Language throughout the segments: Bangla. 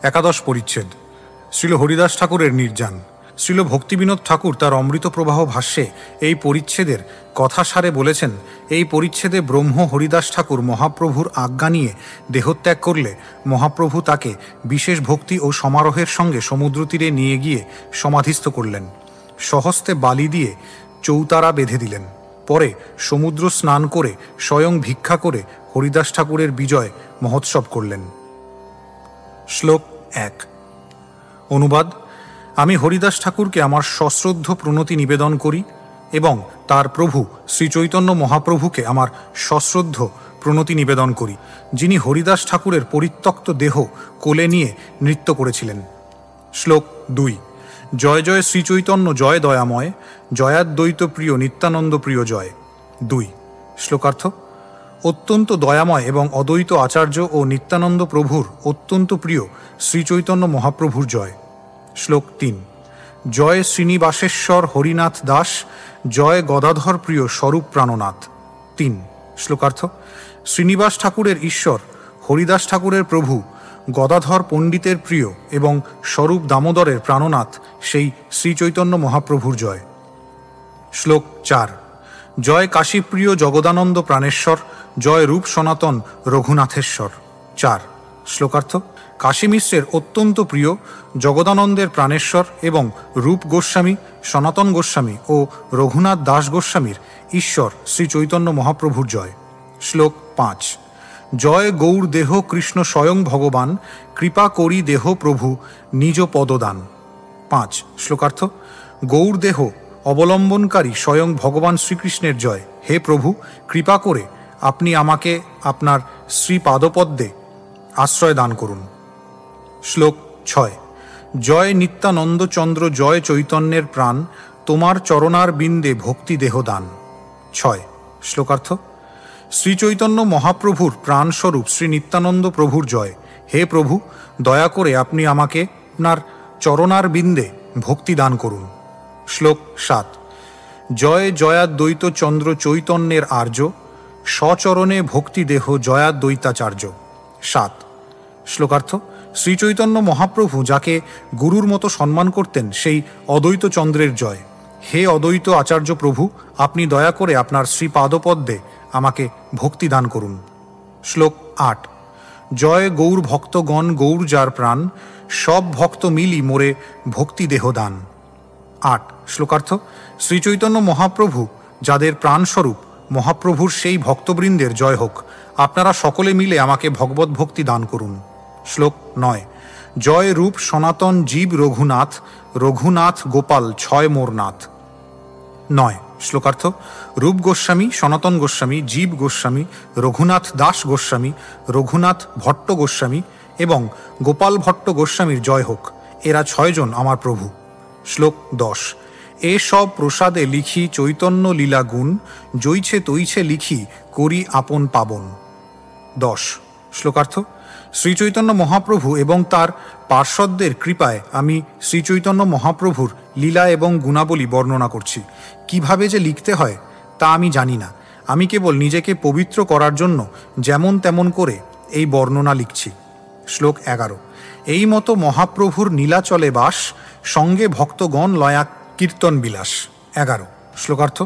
একাদশ পরিচ্ছেদ। শ্রীল হরিদাস ঠাকুরের নির্যান। শ্রীল ভক্তিবিনোদ ঠাকুর তার অমৃত প্রবাহ ভাষ্যে এই পরিচ্ছেদের কথাসারে বলেছেন, এই পরিচ্ছেদে ব্রহ্ম হরিদাস ঠাকুর মহাপ্রভুর আজ্ঞা নিয়ে দেহত্যাগ করলে মহাপ্রভু তাকে বিশেষ ভক্তি ও সমারোহের সঙ্গে সমুদ্র তীরে নিয়ে গিয়ে সমাধিস্থ করলেন। স্বহস্তে বালি দিয়ে চৌতারা বেঁধে দিলেন। পরে সমুদ্র স্নান করে স্বয়ং ভিক্ষা করে হরিদাস ঠাকুরের বিজয় মহোৎসব করলেন। শ্লোক 1। অনুবাদ। আমি হরিদাস ঠাকুরকে আমার সশ্রদ্ধ প্রণতি নিবেদন করি এবং তার প্রভু শ্রী চৈতন্য মহাপ্রভুকে আমার সশ্রদ্ধ প্রণতি নিবেদন করি, যিনি হরিদাস ঠাকুরের পরিত্যক্ত দেহ কোলে নিয়ে নৃত্য করেছিলেন। শ্লোক 2। জয় জয় শ্রীচৈতন্য জয় দয়াময়, জয়াদ্বৈত প্রিয় নিত্যানন্দ প্রিয় জয়। 2। শ্লোকার্থ। অত্যন্ত দয়াময় এবং অদ্বৈত আচার্য ও নিত্যানন্দ প্রভুর অত্যন্ত প্রিয় শ্রীচৈতন্য মহাপ্রভুর জয়। শ্লোক 3। জয় শ্রীনিবাসেশ্বর হরিনাথ দাস, জয় গদাধর প্রিয় স্বরূপ প্রাণনাথ। 3। শ্লোকার্থ। শ্রীনিবাস ঠাকুরের ঈশ্বর, হরিদাস ঠাকুরের প্রভু, গদাধর পণ্ডিতের প্রিয় এবং স্বরূপ দামোদরের প্রাণনাথ সেই শ্রীচৈতন্য মহাপ্রভুর জয়। শ্লোক 4। জয় কাশীপ্রিয় জগদানন্দ প্রাণেশ্বর, জয় রূপ সনাতন রঘুনাথেশ্বর। 4। শ্লোকার্থ। কাশী মিশ্রের অত্যন্ত প্রিয় জগদানন্দের প্রাণেশ্বর এবং রূপ গোস্বামী, সনাতন গোস্বামী ও রঘুনাথ দাস গোস্বামীর ঈশ্বর শ্রী চৈতন্য মহাপ্রভুর জয়। শ্লোক 5। জয় গৌর দেহ কৃষ্ণ স্বয়ং ভগবান, কৃপা করি দেহ প্রভু নিজ পদদান। 5। শ্লোকার্থ। গৌর দেহ অবলম্বনকারী স্বয়ং ভগবান শ্রীকৃষ্ণের জয়। হে প্রভু, কৃপা করে আপনি আমাকে আপনার শ্রীপাদপদ্মে আশ্রয় দান করুন। শ্লোক 6। জয় নিত্যানন্দচন্দ্র জয় চৈতন্যের প্রাণ, তোমার চরণার বিন্দে ভক্তি দেহ দান। 6। শ্লোকার্থ। শ্রীচৈতন্য মহাপ্রভুর প্রাণস্বরূপ শ্রী নিত্যানন্দ প্রভুর জয়। হে প্রভু, দয়া করে আপনি আমাকে আপনার চরণার বিন্দে ভক্তি দান করুন। শ্লোক 7। জয় জয়াদ্বৈত চন্দ্র চৈতন্যের আর্য, স্বচরণে ভক্তি দেহ জয়াদ্বৈতাচার্য। 7। শ্লোকার্থ। শ্রীচৈতন্য মহাপ্রভু যাকে গুরুর মতো সম্মান করতেন সেই অদ্বৈত চন্দ্রের জয়। হে অদ্বৈত আচার্য প্রভু, আপনি দয়া করে আপনার শ্রীপাদপদ্মে আমাকে ভক্তি দান করুন। শ্লোক 8। জয় গৌর ভক্তগণ গৌর যার প্রাণ, সব ভক্ত মিলি মোরে ভক্তি দেহ দান। 8। শ্লোকার্থ। শ্রীচৈতন্য মহাপ্রভু যাদের প্রাণস্বরূপ মহাপ্রভুর সেই ভক্তবৃন্দের জয় হোক, আপনারা সকলে মিলে আমাকে ভগবত ভক্তি দান করুন। শ্লোক 9। জয় রূপ সনাতন জীব রঘুনাথ, রঘুনাথ গোপাল ছয় মোর নাথ। 9। শ্লোকার্থ। রূপ গোস্বামী, সনাতন গোস্বামী, জীব গোস্বামী, রঘুনাথ দাস গোস্বামী, রঘুনাথ ভট্ট গোস্বামী এবং গোপাল ভট্ট গোস্বামীর জয় হোক, এরা 6 জন আমার প্রভু। শ্লোক 10। এ সব প্রসাদে লিখি চৈতন্য লীলা গুণ, জৈছে তৈছে লিখি করি আপন পাবন। 10। শ্লোকার্থ। শ্রীচৈতন্য মহাপ্রভু এবং তার পার্ষদদের কৃপায় আমি শ্রীচৈতন্য মহাপ্রভুর লীলা এবং গুণাবলী বর্ণনা করছি। কিভাবে যে লিখতে হয় তা আমি জানি না, আমি কেবল নিজেকে পবিত্র করার জন্য যেমন তেমন করে এই বর্ণনা লিখছি। শ্লোক 11। এই মতো মহাপ্রভুর নীলাচলে বাস, সঙ্গে ভক্তগণ লয়া কীর্তন বিলাস। 11। শ্লোকার্থ।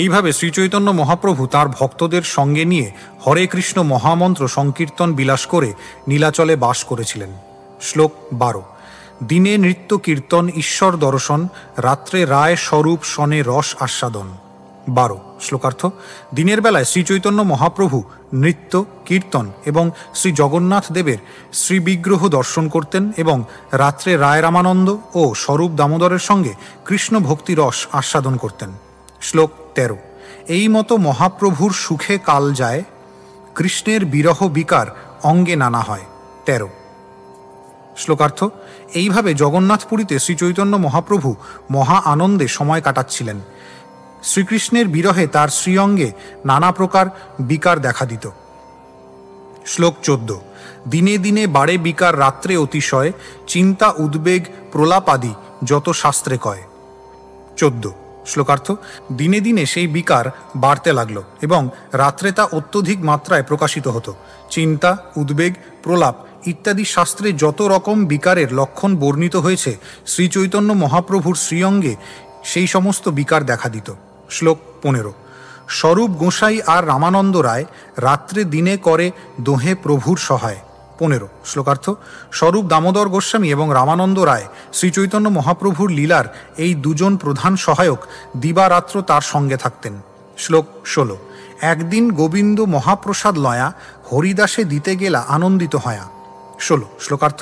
এইভাবে শ্রীচৈতন্য মহাপ্রভু তার ভক্তদের সঙ্গে নিয়ে হরে কৃষ্ণ মহামন্ত্র সংকীর্তন বিলাস করে নীলাচলে বাস করেছিলেন। শ্লোক 12। দিনে নৃত্য কীর্তন ঈশ্বর দর্শন, রাত্রে রায় স্বরূপ শনে রস আস্বাদন। 12। শ্লোকার্থ। দিনের বেলায় শ্রীচৈতন্য মহাপ্রভু নৃত্য কীর্তন এবং শ্রী জগন্নাথ দেবের শ্রীবিগ্রহ দর্শন করতেন এবং রাত্রে রায় রামানন্দ ও স্বরূপ দামোদরের সঙ্গে কৃষ্ণ ভক্তি রস আস্বাদন করতেন। শ্লোক 13। এই মতো মহাপ্রভুর সুখে কাল যায়, কৃষ্ণের বিরহ বিকার অঙ্গে নানা হয়। 13। শ্লোকার্থ। এইভাবে জগন্নাথপুরীতে শ্রীচৈতন্য মহাপ্রভু মহা আনন্দে সময় কাটাচ্ছিলেন। শ্রীকৃষ্ণের বিরহে তার শ্রীঅঙ্গে নানা প্রকার বিকার দেখা দিত। শ্লোক 14। দিনে দিনে বাড়ে বিকার রাত্রে অতিশয়, চিন্তা উদ্বেগ প্রলাপ আদি যত শাস্ত্রে কয়। 14। শ্লোকার্থ। দিনে দিনে সেই বিকার বাড়তে লাগলো এবং রাত্রে তা অত্যধিক মাত্রায় প্রকাশিত হতো। চিন্তা উদ্বেগ প্রলাপ ইত্যাদি শাস্ত্রে যত রকম বিকারের লক্ষণ বর্ণিত হয়েছে, শ্রীচৈতন্য মহাপ্রভুর শ্রীঅঙ্গে সেই সমস্ত বিকার দেখা দিত। শ্লোক 15। স্বরূপ গোসাই আর রামানন্দ রায় রাত্রে দিনে করে দোহে প্রভুর সহায়। 15 শ্লোকার্থ। স্বরূপ দামোদর গোস্বামী এবং রামানন্দ রায় শ্রীচৈতন্য মহাপ্রভুর লীলার এই দুজন প্রধান সহায়ক দিবারাত্র তার সঙ্গে থাকতেন। শ্লোক 16। একদিন গোবিন্দ মহাপ্রসাদ লয়া হরিদাসে দিতে গেলা আনন্দিত হয়া। 16 শ্লোকার্থ।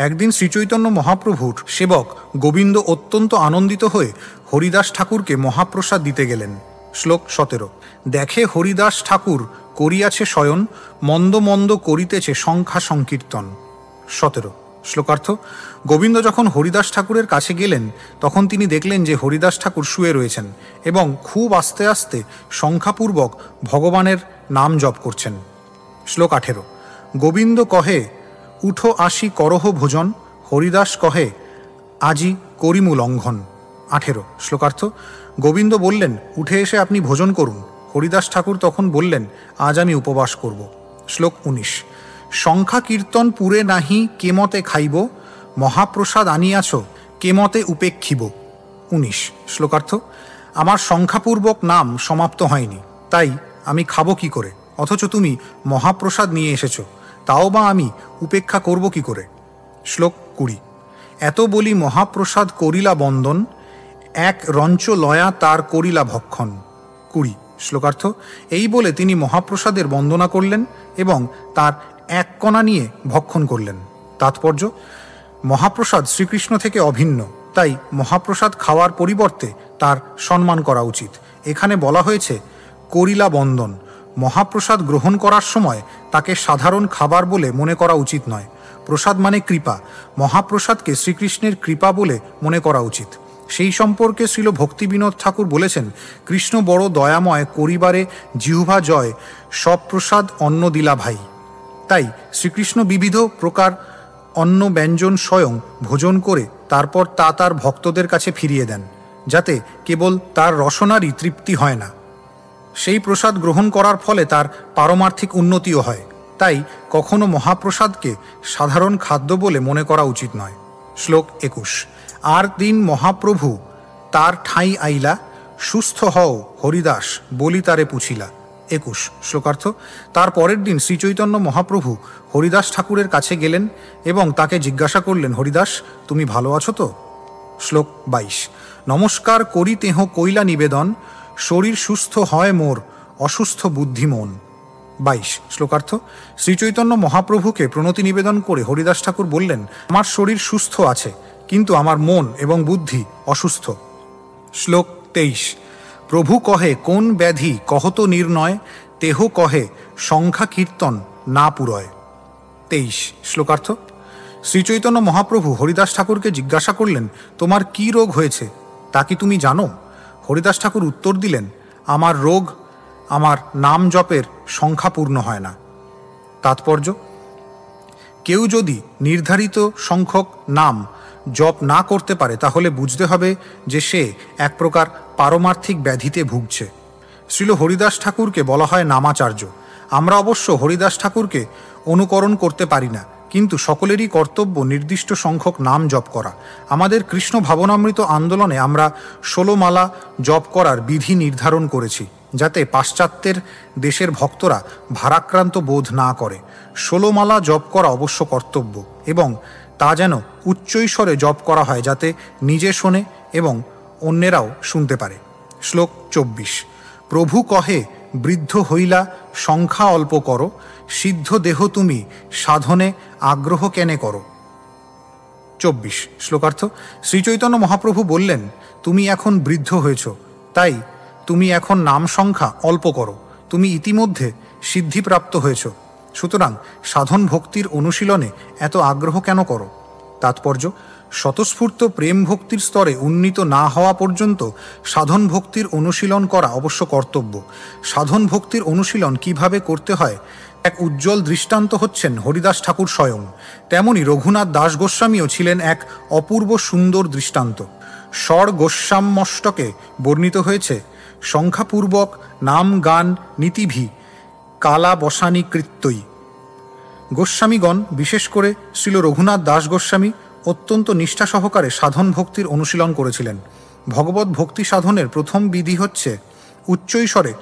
একদিন শ্রীচৈতন্য মহাপ্রভুর সেবক গোবিন্দ অত্যন্ত আনন্দিত হয়ে হরিদাস ঠাকুরকে মহাপ্রসাদ দিতে গেলেন। শ্লোক 17। দেখে হরিদাস ঠাকুর করিয়াছে শয়ন, মন্দ মন্দ করিতেছে সংখ্যা সংকীর্তন। 17 শ্লোকার্থ। গোবিন্দ যখন হরিদাস ঠাকুরের কাছে গেলেন তখন তিনি দেখলেন যে হরিদাস ঠাকুর শুয়ে রয়েছেন এবং খুব আস্তে আস্তে সংখ্যাপূর্বক ভগবানের নাম জপ করছেন। শ্লোক 18। গোবিন্দ কহে উঠো আসি করহ ভোজন, হরিদাস কহে আজি করিমু লঙ্ঘন। 18 শ্লোকার্থ। গোবিন্দ বললেন উঠে এসে আপনি ভোজন করুন। হরিদাস ঠাকুর তখন বললেন আজ আমি উপবাস করব। শ্লোক 19। সংখ্যা কীর্তন পুরে নাহি কেমতে খাইব, মহাপ্রসাদ আনিয়াছ কেমতে উপেক্ষিব। 19 শ্লোকার্থ। আমার সংখ্যাপূর্বক নাম সমাপ্ত হয়নি, তাই আমি খাবো কি করে, অথচ তুমি মহাপ্রসাদ নিয়ে এসেছ, তাও বা আমি উপেক্ষা করব কি করে। শ্লোক 20। এত বলি মহাপ্রসাদ করিলা বন্দন, এক রঞ্চ লয়া তার করিলা ভক্ষণ। 20 শ্লোকার্থ। এই বলে তিনি মহাপ্রসাদের বন্দনা করলেন এবং তার এক কণা নিয়ে ভক্ষণ করলেন। তাৎপর্য, মহাপ্রসাদ শ্রীকৃষ্ণ থেকে অভিন্ন, তাই মহাপ্রসাদ খাওয়ার পরিবর্তে তার সম্মান করা উচিত। এখানে বলা হয়েছে করিলা বন্দন। মহাপ্রসাদ গ্রহণ করার সময় তাকে সাধারণ খাবার বলে মনে করা উচিত নয়। প্রসাদ মানে কৃপা, মহাপ্রসাদকে শ্রীকৃষ্ণের কৃপা বলে মনে করা উচিত। সেই সম্পর্কে শ্রীল ভক্তিবিনোদ ঠাকুর বলেছেন, কৃষ্ণ বড় দয়াময়, করিবারে জিহ্বা জয়, সব প্রসাদ অন্ন দিলা ভাই। তাই শ্রীকৃষ্ণ বিবিধ প্রকার অন্ন ব্যঞ্জন স্বয়ং ভোজন করে তারপর তা তার ভক্তদের কাছে ফিরিয়ে দেন, যাতে কেবল তার রসনারই তৃপ্তি হয় না, সেই প্রসাদ গ্রহণ করার ফলে তার পারমার্থিক উন্নতিও হয়। তাই কখনো মহাপ্রসাদকে সাধারণ খাদ্য বলে মনে করা উচিত নয়। শ্লোক 21। আর দিন মহাপ্রভু তার ঠাঁই আইলা, সুস্থ হও হরিদাস বলি তারে পুছিলা। 21 শ্লোকার্থ। তার পরের দিন শ্রীচৈতন্য মহাপ্রভু হরিদাস ঠাকুরের কাছে গেলেন এবং তাকে জিজ্ঞাসা করলেন, হরিদাস তুমি ভালো আছো তো? শ্লোক 22। নমস্কার করি তেহ কইলা নিবেদন, শরীর সুস্থ হয় মোর অসুস্থ বুদ্ধি মন। 22 শ্লোকার্থ। শ্রীচৈতন্য মহাপ্রভুকে প্রণতি নিবেদন করে হরিদাস ঠাকুর বললেন, আমার শরীর সুস্থ আছে, কিন্তু আমার মন এবং বুদ্ধি অসুস্থ। শ্লোক 23। প্রভু কহে কোন ব্যাধি কহত নির্ণয়, তেহ কহে সংখ্যা কীর্তন না পুরয়। 23 শ্লোকার্থ। শ্রীচৈতন্য মহাপ্রভু হরিদাস ঠাকুরকে জিজ্ঞাসা করলেন, তোমার কি রোগ হয়েছে তা কি তুমি জানো? হরিদাস ঠাকুর উত্তর দিলেন, আমার রোগ আমার নাম জপের সংখ্যা পূর্ণ হয় না। তাৎপর্য, কেউ যদি নির্ধারিত সংখ্যক নাম জপ না করতে পারে তাহলে বুঝতে হবে যে সে এক প্রকার পারমার্থিক ব্যাধিতে ভুগছে। শ্রীল হরিদাস ঠাকুরকে বলা হয় নামাচার্য। আমরা অবশ্য হরিদাস ঠাকুরকে অনুকরণ করতে পারি না, কিন্তু সকলেরই কর্তব্য নির্দিষ্ট সংখ্যক নাম জপ করা। আমাদের কৃষ্ণ ভাবনামৃত আন্দোলনে আমরা 16 মালা জপ করার বিধি নির্ধারণ করেছি, যাতে পাশ্চাত্যের দেশের ভক্তরা ভারাক্রান্ত বোধ না করে। 16 মালা জপ করা অবশ্য কর্তব্য, এবং তা যেন উচ্চৈস্বরে জপ করা হয়, যাতে নিজে শোনে এবং অন্যেরাও শুনতে পারে। শ্লোক 24। প্রভু কহে বৃদ্ধ হইলা সংখ্যা অল্প করো, সিদ্ধ দেহ তুমি সাধনে আগ্রহ কেনে করো। 24 শ্লোকার্থ। শ্রীচৈতন্য মহাপ্রভু বললেন, তুমি এখন বৃদ্ধ হয়েছ, তাই তুমি এখন নাম সংখ্যা অল্প করো, তুমি ইতিমধ্যে সিদ্ধিপ্রাপ্ত হয়েছ, সুতরাং সাধন ভক্তির অনুশীলনে এত আগ্রহ কেন করো? তাৎপর্য, স্বতঃস্ফূর্ত প্রেম ভক্তির স্তরে উন্নীত না হওয়া পর্যন্ত সাধন ভক্তির অনুশীলন করা অবশ্য কর্তব্য। সাধন ভক্তির অনুশীলন কিভাবে করতে হয় এক উজ্জ্বল দৃষ্টান্ত হচ্ছেন হরিদাস ঠাকুর স্বয়ং। তেমনি রঘুনাথ দাস গোস্বামীও ছিলেন এক অপূর্ব সুন্দর দৃষ্টান্ত। স্বর গোস্বামষ্টকে বর্ণিত হয়েছে, সংখ্যাপূর্বক নাম গান নীতিভি কালা বসানি কৃত্যই। গোস্বামীগণ, বিশেষ করে শ্রীল রঘুনাথ দাস গোস্বামী, অত্যন্ত নিষ্ঠা সহকারে সাধন ভক্তির অনুশীলন করেছিলেন। ভগবত ভক্তি সাধনের প্রথম বিধি হচ্ছে উচ্চৈস্বরে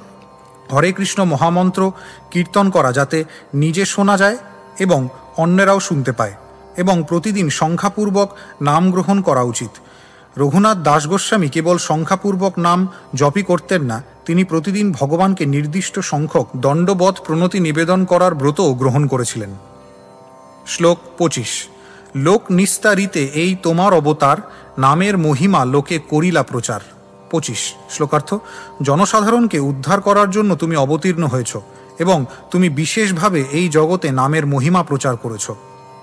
হরে কৃষ্ণ মহামন্ত্র কীর্তন করা, যাতে নিজে শোনা যায় এবং অন্যেরাও শুনতে পায়, এবং প্রতিদিন সংখ্যাপূর্বক নাম গ্রহণ করা উচিত। রঘুনাথ দাস গোস্বামী কেবল সংখ্যাপূর্বক নাম জপই করতেন না, তিনি প্রতিদিন ভগবানকে নির্দিষ্ট সংখ্যক দণ্ডবৎ প্রণতি নিবেদন করার ব্রতও গ্রহণ করেছিলেন। শ্লোক 25। লোক নিস্তারিতে এই তোমার অবতার, নামের মহিমা লোকে করিলা প্রচার। 25 শ্লোকার্থ। জনসাধারণকে উদ্ধার করার জন্য তুমি অবতীর্ণ হয়েছ এবং তুমি বিশেষভাবে এই জগতে নামের মহিমা প্রচার করেছ।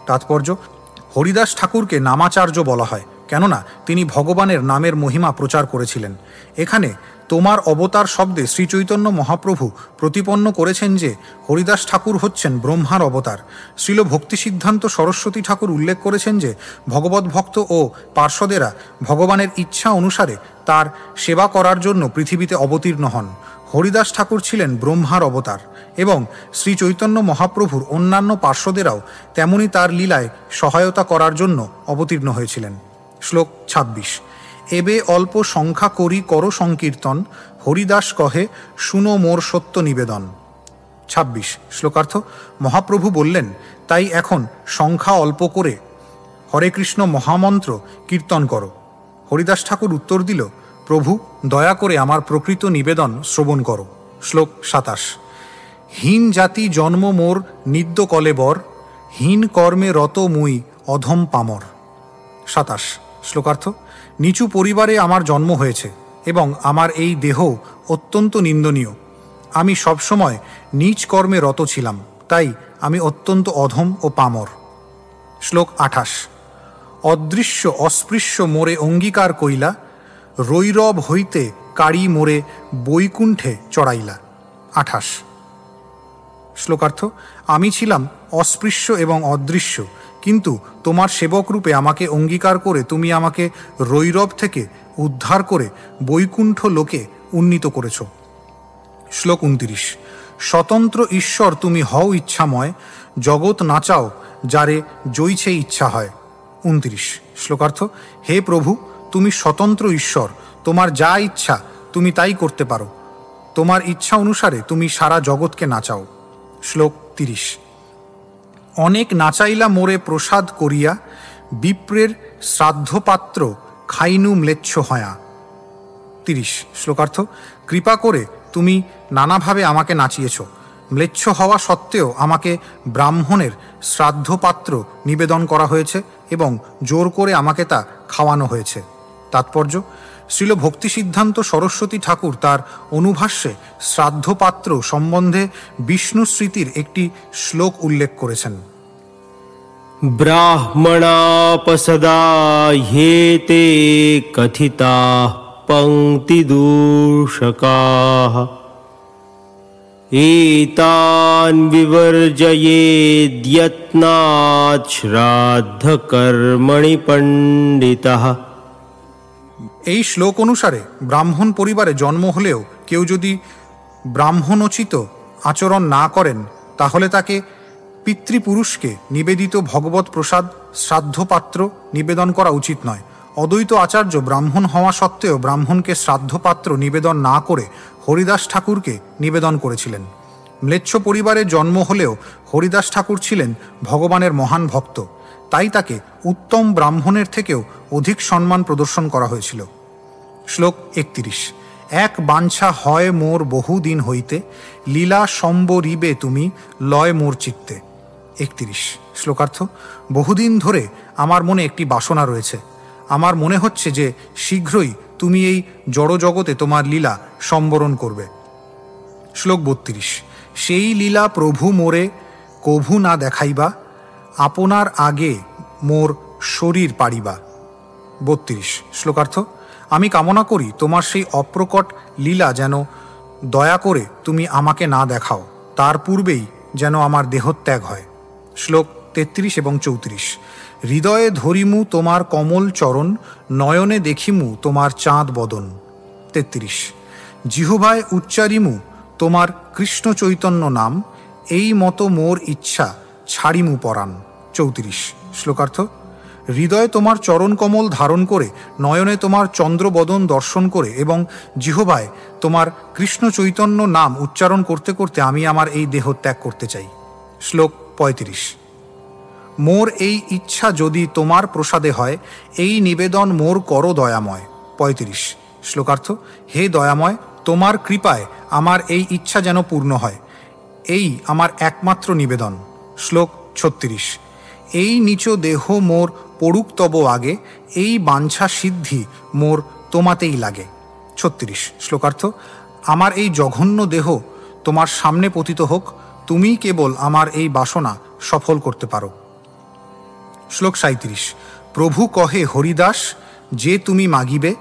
তাৎপর্য: হরিদাস ঠাকুরকে নামাচার্য বলা হয়, কেননা তিনি ভগবানের নামের মহিমা প্রচার করেছিলেন। এখানে তোমার অবতার শব্দে শ্রীচৈতন্য মহাপ্রভু প্রতিপন্ন করেছেন যে হরিদাস ঠাকুর হচ্ছেন ব্রহ্মার অবতার। শ্রীল ভক্তি সিদ্ধান্ত সরস্বতী ঠাকুর উল্লেখ করেছেন যে ভগবত ভক্ত ও পার্ষদেরা ভগবানের ইচ্ছা অনুসারে তার সেবা করার জন্য পৃথিবীতে অবতীর্ণ হন। হরিদাস ঠাকুর ছিলেন ব্রহ্মার অবতার এবং শ্রী চৈতন্য মহাপ্রভুর অন্যান্য পার্ষদেরাও তেমনি তার লীলায় সহায়তা করার জন্য অবতীর্ণ হয়েছিলেন। শ্লোক 26। এবে অল্প সংখ্যা করি কর সংকীর্তন, হরিদাস কহে শুনো মোর সত্য নিবেদন। 26 শ্লোকার্থ। মহাপ্রভু বললেন, তাই এখন সংখ্যা অল্প করে হরে কৃষ্ণ মহামন্ত্র কীর্তন করো। হরিদাস ঠাকুর উত্তর দিল, প্রভু দয়া করে আমার প্রকৃত নিবেদন শ্রবণ করো। শ্লোক 27। হীন জাতি জন্ম মোর নিদ্য কলেবর, হীন কর্মে রত মুই অধম পামর। 27 শ্লোকার্থ। নিচু পরিবারে আমার জন্ম হয়েছে এবং আমার এই দেহ অত্যন্ত নিন্দনীয়। আমি সবসময় নীচ কর্মে রত ছিলাম, তাই আমি অত্যন্ত অধম ও পামর। শ্লোক 28। অদৃশ্য অস্পৃশ্য মোরে অঙ্গীকার কইলা, রৈরব হইতে কারি মোরে বৈকুণ্ঠে চড়াইলা। 28 শ্লোকার্থ। আমি ছিলাম অস্পৃশ্য এবং অদৃশ্য, কিন্তু তোমার সেবক রূপে আমাকে অঙ্গীকার করে তুমি আমাকে রৈরব থেকে উদ্ধার করে বৈকুণ্ঠ লোকে উন্নীত করেছ। শ্লোক 29। স্বতন্ত্র ঈশ্বর তুমি হও ইচ্ছাময়, জগৎ নাচাও যারে জইছে ইচ্ছা হয়। 29 শ্লোকার্থ। হে প্রভু, তুমি স্বতন্ত্র ঈশ্বর, তোমার যা ইচ্ছা তুমি তাই করতে পারো। তোমার ইচ্ছা অনুসারে তুমি সারা জগৎকে নাচাও। শ্লোক 30। অনেক নাচাইলা মোরে প্রসাদ করিয়া, বিপ্রের শ্রাদ্ধপাত্র খাইনু ম্লেচ্ছ হয়া। 30 শ্লোকার্থ। কৃপা করে তুমি নানাভাবে আমাকে নাচিয়েছ। ম্লেচ্ছ হওয়া সত্ত্বেও আমাকে ব্রাহ্মণের শ্রাদ্ধপাত্র নিবেদন করা হয়েছে এবং জোর করে আমাকে তা খাওয়ানো হয়েছে। তাৎপর্য: শ্রীল ভক্তি সিদ্ধান্ত সরস্বতী ঠাকুর তার অনুভাষ্যে শ্রাদ্ধপাত্র সম্বন্ধে বিষ্ণু স্মৃতির একটি শ্লোক উল্লেখ করেছেন। ব্রাহ্মণাপসদাহ্যেতে কথিতা পঙ্ক্তিদূষকাঃ, এতান বিবর্জয়েদ্যত্নাৎ শ্রাদ্ধকর্মণি পণ্ডিতঃ। এই শ্লোক অনুসারে ব্রাহ্মণ পরিবারে জন্ম হলেও কেউ যদি ব্রাহ্মণোচিত আচরণ না করেন, তাহলে তাকে পিতৃপুরুষকে নিবেদিত ভগবত প্রসাদ শ্রাদ্ধপাত্র নিবেদন করা উচিত নয়। অদ্বৈত আচার্য ব্রাহ্মণ হওয়া সত্ত্বেও ব্রাহ্মণকে শ্রাদ্ধপাত্র নিবেদন না করে হরিদাস ঠাকুরকে নিবেদন করেছিলেন। ম্লেচ্ছ পরিবারে জন্ম হলেও হরিদাস ঠাকুর ছিলেন ভগবানের মহান ভক্ত, তাই তাকে উত্তম ব্রাহ্মণের থেকেও অধিক সম্মান প্রদর্শন করা হয়েছিল। শ্লোক 31। এক বাঞ্ছা হয় মোর বহুদিন হইতে, লীলা সম্বরিবে তুমি লয় মোর চিত্তে। 31 শ্লোকার্থ। বহুদিন ধরে আমার মনে একটি বাসনা রয়েছে। আমার মনে হচ্ছে যে শীঘ্রই তুমি এই জড়জগতে তোমার লীলা সম্বরণ করবে। শ্লোক 32। সেই লীলা প্রভু মোরে কভু না দেখাইবা, আপনার আগে মোর শরীর পাড়িবা। 32 শ্লোকার্থ। আমি কামনা করি তোমার সেই অপ্রকট লীলা যেন দয়া করে তুমি আমাকে না দেখাও, তার পূর্বেই যেন আমার দেহত্যাগ হয়। শ্লোক 33 এবং 34। হৃদয়ে ধরিমু তোমার কমল চরণ, নয়নে দেখিমু তোমার চাঁদ বদন। 33। জিহ্বায় উচ্চারিমু তোমার কৃষ্ণ চৈতন্য নাম, এই মতো মোর ইচ্ছা ছাড়িমু পরাণ। 34 শ্লোকার্থ। হৃদয়ে তোমার চরণকমল ধারণ করে, নয়নে তোমার চন্দ্রবদন দর্শন করে এবং জিহ্বায় তোমার কৃষ্ণ চৈতন্য নাম উচ্চারণ করতে করতে আমি আমার এই দেহ ত্যাগ করতে চাই। শ্লোক 35। মোর এই ইচ্ছা যদি তোমার প্রসাদে হয়, এই নিবেদন মোর করো দয়াময়। 35 শ্লোকার্থ। হে দয়াময়, তোমার কৃপায় আমার এই ইচ্ছা যেন পূর্ণ হয়, এই আমার একমাত্র নিবেদন। শ্লোক 36। এই নিচ দেহ মোর পড়ুক তব আগে, এই বাঞ্ছা সিদ্ধি মোর তোমাতেই লাগে। 36 শ্লোকার্থ। আমার এই জঘন্য দেহ তোমার সামনে পতিত হোক, তুমিই কেবল আমার এই বাসনা সফল করতে পারো। শ্লোক 37। প্রভু কহে হরিদাস, যে তুমি মাগিবে,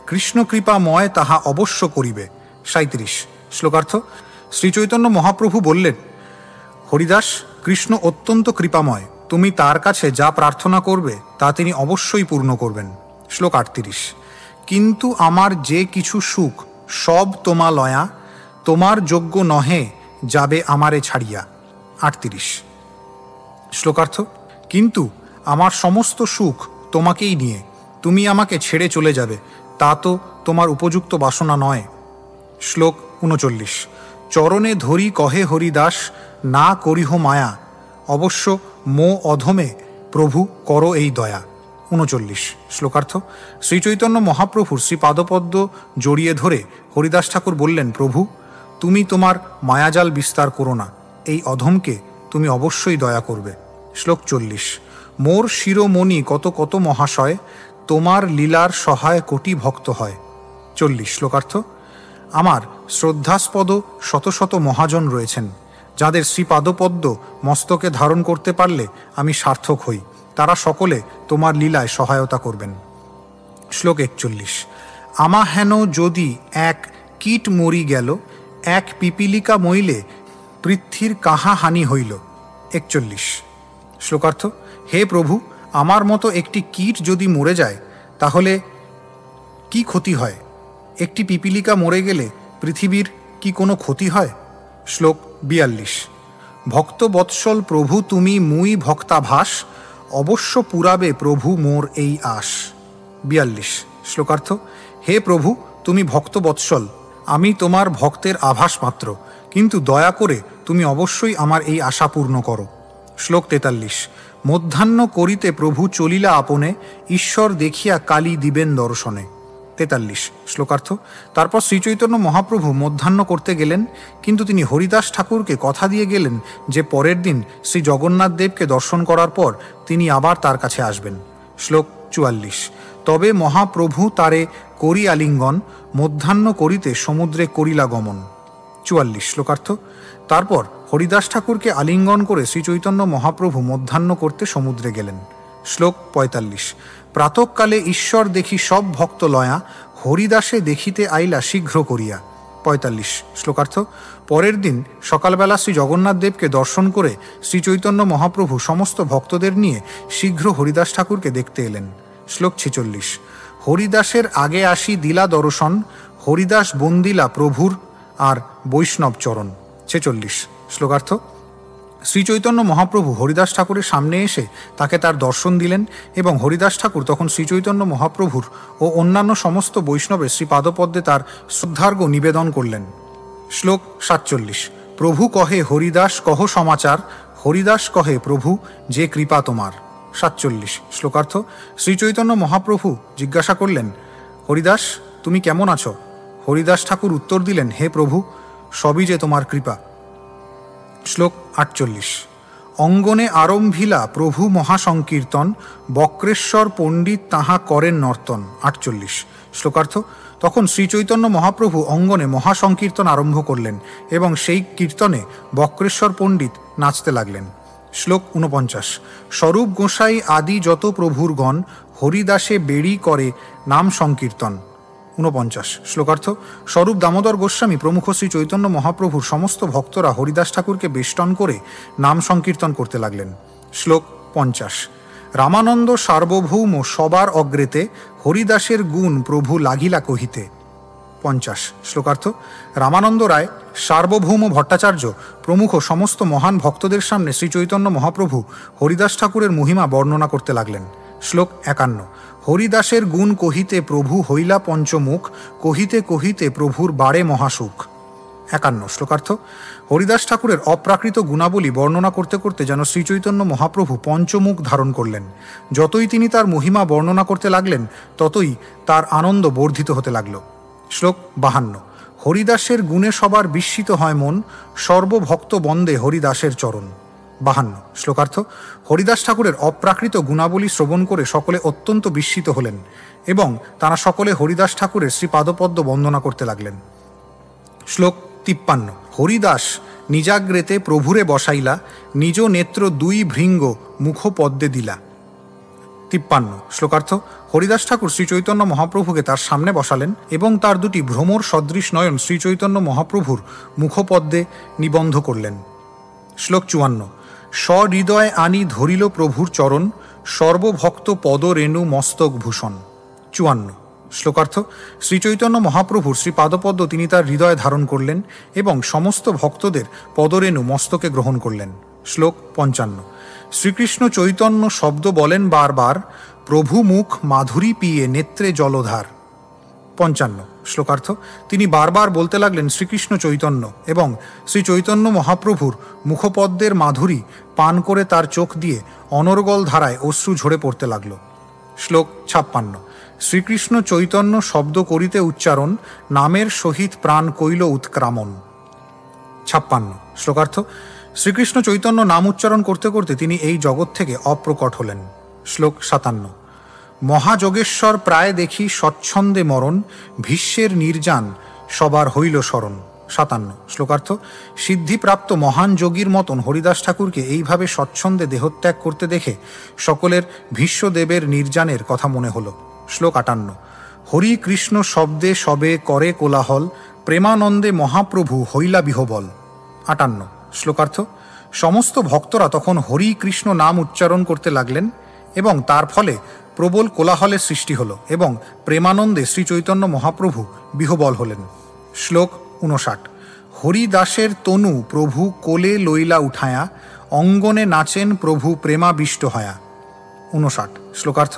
কৃষ্ণ কৃপাময় তাহা অবশ্য করিবে। 37 শ্লোকার্থ। শ্রীচৈতন্য মহাপ্রভু বললেন, হরিদাস, কৃষ্ণ অত্যন্ত কৃপাময়, তুমি তার কাছে যা প্রার্থনা করবে তা তিনি অবশ্যই পূর্ণ করবেন। শ্লোক 38। কিন্তু আমার যে কিছু সুখ সব তোমা লয়া, তোমার যোগ্য নহে যাবে আমারে ছাড়িয়া। 38 শ্লোকার্থ। কিন্তু আমার সমস্ত সুখ তোমাকেই নিয়ে তুমি আমাকে ছেড়ে চলে যাবে, তা তো তোমার উপযুক্ত বাসনা নয়। শ্লোক 39। চরণে ধরি কহে হরিদাস, না করিহ মায়া, অবশ্য মো অধমে প্রভু করো এই দয়া। 39 শ্লোকার্থ। শ্রীচৈতন্য মহাপ্রভুর শ্রীপাদপদ্ম জড়িয়ে ধরে হরিদাস ঠাকুর বললেন, প্রভু, তুমি তোমার মায়াজাল বিস্তার করো না, এই অধমকে তুমি অবশ্যই দয়া করবে। শ্লোক 40। মোর শিরোমণি কত কত মহাশয়, তোমার লীলার সহায় কোটি ভক্ত হয়। 40 শ্লোকার্থ। আমার শ্রদ্ধাস্পদ শত শত মহাজন রয়েছেন, যাদের শ্রীপাদপদ্ম মস্তকে ধারণ করতে পারলে আমি সার্থক হই, তারা সকলে তোমার লীলায় সহায়তা করবেন। শ্লোক 41। আমা হেন যদি এক কীট মরি গেল, এক পিপিলিকা মইলে পৃথ্বীর কাহা হানি হইল। 41 শ্লোকার্থ। হে প্রভু, আমার মতো একটি কীট যদি মরে যায় তাহলে কি ক্ষতি হয়? একটি পিপিলিকা মরে গেলে পৃথিবীর কি কোনো ক্ষতি হয়? শ্লোক 42। ভক্তবৎসল প্রভু তুমি মুই ভক্তাভাস, অবশ্য পুরাবে প্রভু মোর এই আশ। 42 শ্লোকার্থ। হে প্রভু, তুমি ভক্তবৎসল, আমি তোমার ভক্তের আভাস মাত্র, কিন্তু দয়া করে তুমি অবশ্যই আমার এই আশা পূর্ণ করো। শ্লোক 43। মধ্যাহ্ন করিতে প্রভু চলিলা আপনে, ঈশ্বর দেখিয়া কালী দিবেন দর্শনে। 43 শ্লোকার্থ। তারপর শ্রীচৈতন্য মহাপ্রভু মধ্যাহ্ন করতে গেলেন, কিন্তু তিনি হরিদাস ঠাকুরকে কথা দিয়ে গেলেন যে পরের দিন শ্রী জগন্নাথ দেবকে দর্শন করার পর তিনি আবার তার কাছে আসবেন। শ্লোক 44। তবে মহাপ্রভু তারে করি আলিঙ্গন, মধ্যাহ্ন করিতে সমুদ্রে করিলা গমন। 44 শ্লোকার্থ। তারপর হরিদাস ঠাকুরকে আলিঙ্গন করে শ্রীচৈতন্য মহাপ্রভু মধ্যাহ্ন করতে সমুদ্রে গেলেন। শ্লোক 45। প্রাতঃকালে ঈশ্বর দেখি সব ভক্ত লয়া, হরিদাসে দেখিতে আইলা শীঘ্র করিয়া। 45 শ্লোকার্থ। পরের দিন সকালবেলা শ্রী জগন্নাথ দেবকে দর্শন করে শ্রীচৈতন্য মহাপ্রভু সমস্ত ভক্তদের নিয়ে শীঘ্র হরিদাস ঠাকুরকে দেখতে এলেন। শ্লোক 46। হরিদাসের আগে আসি দিলা দর্শন, হরিদাস বন্দিলা প্রভুর আর বৈষ্ণব চরণ। 46 শ্লোকার্থ। শ্রীচৈতন্য মহাপ্রভু হরিদাস ঠাকুরের সামনে এসে তাকে তার দর্শন দিলেন এবং হরিদাস ঠাকুর তখন শ্রীচৈতন্য মহাপ্রভুর ও অন্যান্য সমস্ত বৈষ্ণবের শ্রীপাদপদ্মে তার শ্রদ্ধার্ঘ্য নিবেদন করলেন। শ্লোক 47। প্রভু কহে হরিদাস কহ সমাচার, হরিদাস কহে প্রভু যে কৃপা তোমার। 47 শ্লোকার্থ। শ্রীচৈতন্য মহাপ্রভু জিজ্ঞাসা করলেন, হরিদাস, তুমি কেমন আছো? হরিদাস ঠাকুর উত্তর দিলেন, হে প্রভু, সবই যে তোমার কৃপা। শ্লোক 48। অঙ্গনে আরম্ভিলা প্রভু মহাসংকীর্তন, বক্রেশ্বর পণ্ডিত তাহা করেন নর্তন। 48 শ্লোকার্থ। তখন শ্রীচৈতন্য মহাপ্রভু অঙ্গনে মহাসংকীর্তন আরম্ভ করলেন এবং সেই কীর্তনে বক্রেশ্বর পণ্ডিত নাচতে লাগলেন। শ্লোক 49। স্বরূপ গোসাই আদি যত প্রভুর গণ, হরিদাসে বেড়ি করে নাম সংকীর্তন। 49 শ্লোকার্থ। স্বরূপ দামোদর গোস্বামী প্রমুখ শ্রী চৈতন্য মহাপ্রভুর সমস্ত ভক্তরা হরিদাস ঠাকুরকে বেষ্টন করে নাম সংকীর্তন করতে লাগলেন। শ্লোক 50। রামানন্দ সার্বভৌম সবার অগ্রেতে, হরিদাসের গুণ প্রভু লাগিলা কহিতে। 50 শ্লোকার্থ। রামানন্দ রায় সার্বভৌম ভট্টাচার্য প্রমুখ সমস্ত মহান ভক্তদের সামনে শ্রীচৈতন্য মহাপ্রভু হরিদাস ঠাকুরের মহিমা বর্ণনা করতে লাগলেন। শ্লোক 51। হরিদাসের গুণ কহিতে প্রভু হইলা পঞ্চমুখ, কহিতে কহিতে প্রভুর বাড়ে মহাসুখ। 51 শ্লোকার্থ। হরিদাস ঠাকুরের অপ্রাকৃত গুণাবলী বর্ণনা করতে করতে যেন শ্রীচৈতন্য মহাপ্রভু পঞ্চমুখ ধারণ করলেন। যতই তিনি তার মহিমা বর্ণনা করতে লাগলেন ততই তার আনন্দ বর্ধিত হতে লাগল। শ্লোক 52। হরিদাসের গুণে সবার বিস্মিত হয় মন, সর্বভক্ত বন্দে হরিদাসের চরণ। 52 শ্লোকার্থ। হরিদাস ঠাকুরের অপ্রাকৃত গুণাবলী শ্রবণ করে সকলে অত্যন্ত বিস্মিত হলেন এবং তারা সকলে হরিদাস ঠাকুরের শ্রীপাদপদ্ম বন্দনা করতে লাগলেন। শ্লোক 53। হরিদাস নিজাগ্রেতে প্রভুরে বসাইলা, নিজ নেত্র দুই ভৃঙ্গ মুখপদ্মে দিলা। 53 শ্লোকার্থ। হরিদাস ঠাকুর শ্রীচৈতন্য মহাপ্রভুকে তার সামনে বসালেন এবং তার দুটি ভ্রমর সদৃশ নয়ন শ্রীচৈতন্য মহাপ্রভুর মুখপদ্মে নিবন্ধ করলেন। শ্লোক 54। সহৃদয় আনি ধরিল প্রভুর চরণ, সর্বভক্ত পদ রেণু মস্তক ভূষণ। 54 শ্লোকার্থ। শ্রীচৈতন্য মহাপ্রভুর শ্রীপাদপদ্ম তিনি তার হৃদয়ে ধারণ করলেন এবং সমস্ত ভক্তদের পদরেণু মস্তকে গ্রহণ করলেন। শ্লোক 55। শ্রীকৃষ্ণ চৈতন্য শব্দ বলেন বারবার, প্রভু মুখ মাধুরী পিয়ে নেত্রে জলধার। 55 শ্লোকার্থ। তিনি বারবার বলতে লাগলেন শ্রীকৃষ্ণ চৈতন্য এবং শ্রী চৈতন্য মহাপ্রভুর মুখপদ্মের মাধুরী পান করে তার চোখ দিয়ে অনর্গল ধারায় অশ্রু ঝরে পড়তে লাগল। শ্লোক 56। শ্রীকৃষ্ণ চৈতন্য শব্দ করিতে উচ্চারণ, নামের সহিত প্রাণ কইল উৎক্রামণ। 56 শ্লোকার্থ। শ্রীকৃষ্ণ চৈতন্য নাম উচ্চারণ করতে করতে তিনি এই জগৎ থেকে অপ্রকট হলেন। শ্লোক 57। মহাযোগেশ্বর প্রায় দেখি স্বচ্ছন্দে মরণ, ভীষ্মের নির্যান সবার হইল স্মরণ। 57 শ্লোকার্থ। সিদ্ধিপ্রাপ্ত মহান যোগীর মতন হরিদাস ঠাকুরকে এইভাবে স্বচ্ছন্দে দেহত্যাগ করতে দেখে সকলের ভীষ্মদেবের নির্যানের কথা মনে হল। শ্লোক 58। হরি কৃষ্ণ শব্দে সবে করে কোলাহল, প্রেমানন্দে মহাপ্রভু হইলা বিহবল। 58 শ্লোকার্থ। সমস্ত ভক্তরা তখন হরি কৃষ্ণ নাম উচ্চারণ করতে লাগলেন এবং তার ফলে প্রবল কোলাহলের সৃষ্টি হল এবং প্রেমানন্দে শ্রী চৈতন্য মহাপ্রভু বিহবল হলেন। শ্লোক 59। হরিদাসের তনু প্রভু কোলে লইলা উঠায়া, অঙ্গনে নাচেন প্রভু প্রেমাবিষ্ট হয়া। 59 শ্লোকার্থ।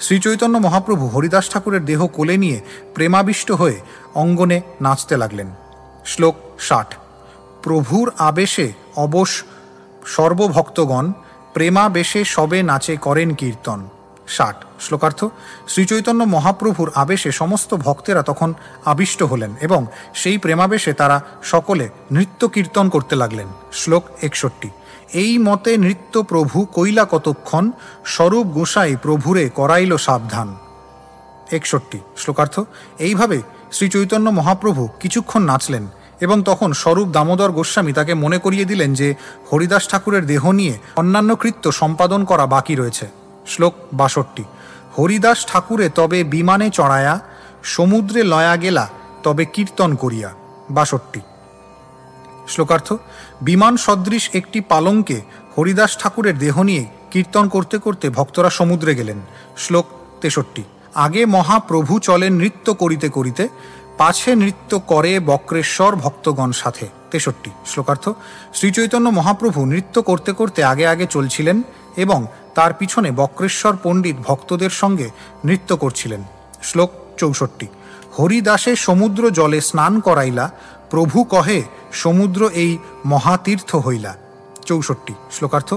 শ্রীচৈতন্য মহাপ্রভু হরিদাস ঠাকুরের দেহ কোলে নিয়ে প্রেমাবিষ্ট হয়ে অঙ্গনে নাচতে লাগলেন। শ্লোক 60। প্রভুর আবেশে অবশ সর্বভক্তগণ, প্রেমাবেশে সবে নাচে করেন কীর্তন। 60 শ্লোকার্থ। শ্রীচৈতন্য মহাপ্রভুর আবেশে সমস্ত ভক্তেরা তখন আবিষ্ট হলেন এবং সেই প্রেমাবেশে তারা সকলে নৃত্য কীর্তন করতে লাগলেন। শ্লোক 61। এই মতে নৃত্য প্রভু কইলা কতক্ষণ, স্বরূপ গোসাই প্রভুরে করাইল সাবধান। 61 শ্লোকার্থ। এইভাবে শ্রীচৈতন্য মহাপ্রভু কিছুক্ষণ নাচলেন এবং তখন স্বরূপ দামোদর গোস্বামী তাকে মনে করিয়ে দিলেন যে হরিদাস ঠাকুরের দেহ নিয়ে অন্যান্য কৃত্য সম্পাদন করা বাকি রয়েছে। শ্লোক 62। হরিদাস ঠাকুরে তবে বিমানে চড়ায়া, সমুদ্রে লয়া গেলা তবে কীর্তন করিয়া। 62 শ্লোকার্থ। বিমান সদৃশ একটি পালঙ্কে হরিদাস ঠাকুরের দেহ নিয়ে কীর্তন করতে করতে ভক্তরা সমুদ্রে গেলেন। শ্লোক 63। আগে মহাপ্রভু চলেন নৃত্য করিতে করিতে, পাছে নৃত্য করে বক্রেশ্বর ভক্তগণ সাথে। 63 শ্লোকার্থ। শ্রীচৈতন্য মহাপ্রভু নৃত্য করতে করতে আগে আগে চলছিলেন এবং তার পিছনে বক্রেশ্বর পণ্ডিত ভক্তদের সঙ্গে নৃত্য করছিলেন। শ্লোক 64। হরিদাসে সমুদ্র জলে স্নান করাইলা, প্রভু কহে সমুদ্র এই মহাতীর্থ হইলা। 64 শ্লোকার্থ।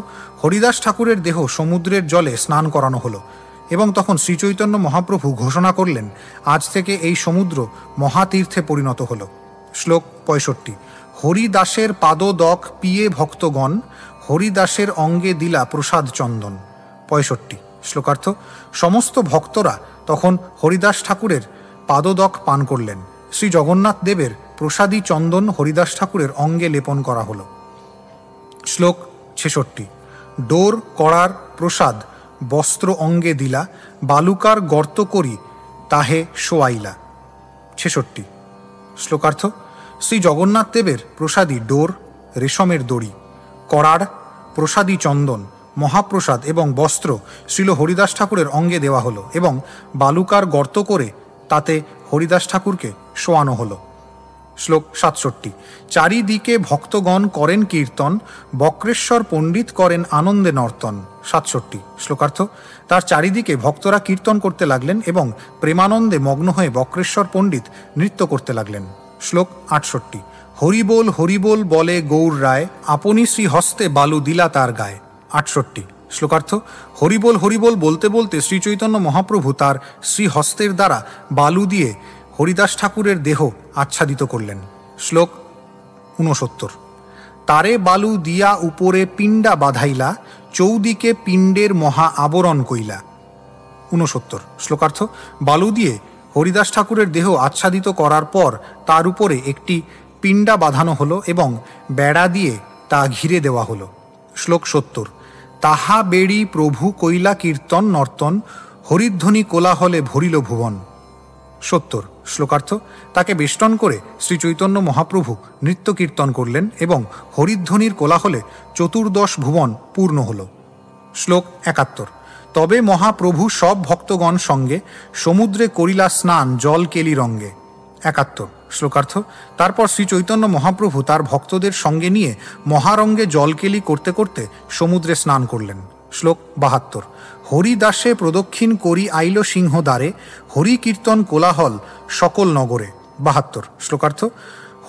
হরিদাস ঠাকুরের দেহ সমুদ্রের জলে স্নান করানো হলো এবং তখন শ্রীচৈতন্য মহাপ্রভু ঘোষণা করলেন আজ থেকে এই সমুদ্র মহাতীর্থে পরিণত হল। শ্লোক 65। হরিদাসের পাদদক পিয়ে ভক্তগণ, হরিদাসের অঙ্গে দিলা প্রসাদ চন্দন। 65 শ্লোকার্থ। সমস্ত ভক্তরা তখন হরিদাস ঠাকুরের পাদদক পান করলেন। শ্রী জগন্নাথ দেবের প্রসাদী চন্দন হরিদাস ঠাকুরের অঙ্গে লেপন করা হল। শ্লোক 66। ডোর করার প্রসাদ বস্ত্র অঙ্গে দিলা, বালুকার গর্ত করি তাহে শোয়াইলা। 66 শ্লোকার্থ। শ্রী জগন্নাথ দেবের প্রসাদী ডোর, রেশমের দড়ি, করার, প্রসাদী চন্দন, মহাপ্রসাদ এবং বস্ত্র শ্রীল হরিদাস ঠাকুরের অঙ্গে দেওয়া হলো এবং বালুকার গর্ত করে তাতে হরিদাস ঠাকুরকে শোয়ানো হলো। শ্লোক 67। চারিদিকে ভক্তগণ করেন কীর্তন, বক্রেশ্বর পণ্ডিত করেন আনন্দে নর্তন। 67। শ্লোকার্থ। তার চারিদিকে ভক্তরা কীর্তন করতে লাগলেন এবং প্রেমানন্দে মগ্ন হয়ে বক্রেশ্বর পণ্ডিত নৃত্য করতে লাগলেন। শ্লোক 68। হরিবোল হরিবোল বলে গৌর রায়, আপনি শ্রীহস্তে বালু দিলা তার গায়ে। 68। শ্লোকার্থ। হরিবোল হরিবোল বলতে বলতে শ্রীচৈতন্য মহাপ্রভু তার শ্রীহস্তের দ্বারা বালু দিয়ে হরিদাস ঠাকুরের দেহ আচ্ছাদিত করলেন। শ্লোক 69। তারে বালু দিয়া উপরে পিণ্ডা বাঁধাইলা, চৌদিকে পিণ্ডের মহা আবরণ কইলা। 69। শ্লোকার্থ। বালু দিয়ে হরিদাস ঠাকুরের দেহ আচ্ছাদিত করার পর তার উপরে একটি পিণ্ডা বাঁধানো হলো এবং বেড়া দিয়ে তা ঘিরে দেওয়া হলো। শ্লোক 70। তাহা বেড়ি প্রভু কইলা কীর্তন নর্তন, হরিধ্বনি কোলাহলে ভরিল ভুবন। 70। শ্লোকার্থ। তাকে বেষ্টন করে শ্রী চৈতন্য মহাপ্রভু নৃত্য কীর্তন করলেন এবং হরিধ্বনির কোলাহলে চতুর্দশ ভুবন পূর্ণ হল। শ্লোক 71। তবে মহাপ্রভু সব ভক্তগণ সঙ্গে সমুদ্রে করিলা স্নান জল কেলি রঙ্গে। 71। শ্লোকার্থ। তারপর শ্রী চৈতন্য মহাপ্রভু তার ভক্তদের সঙ্গে নিয়ে মহারঙ্গে জলকেলি করতে করতে সমুদ্রে স্নান করলেন। শ্লোক 72। হরিদাসে প্রদক্ষিণ করি আইল সিংহ দ্বারে, হরি কীর্তন কোলাহল সকল নগরে। 72। শ্লোকার্থ।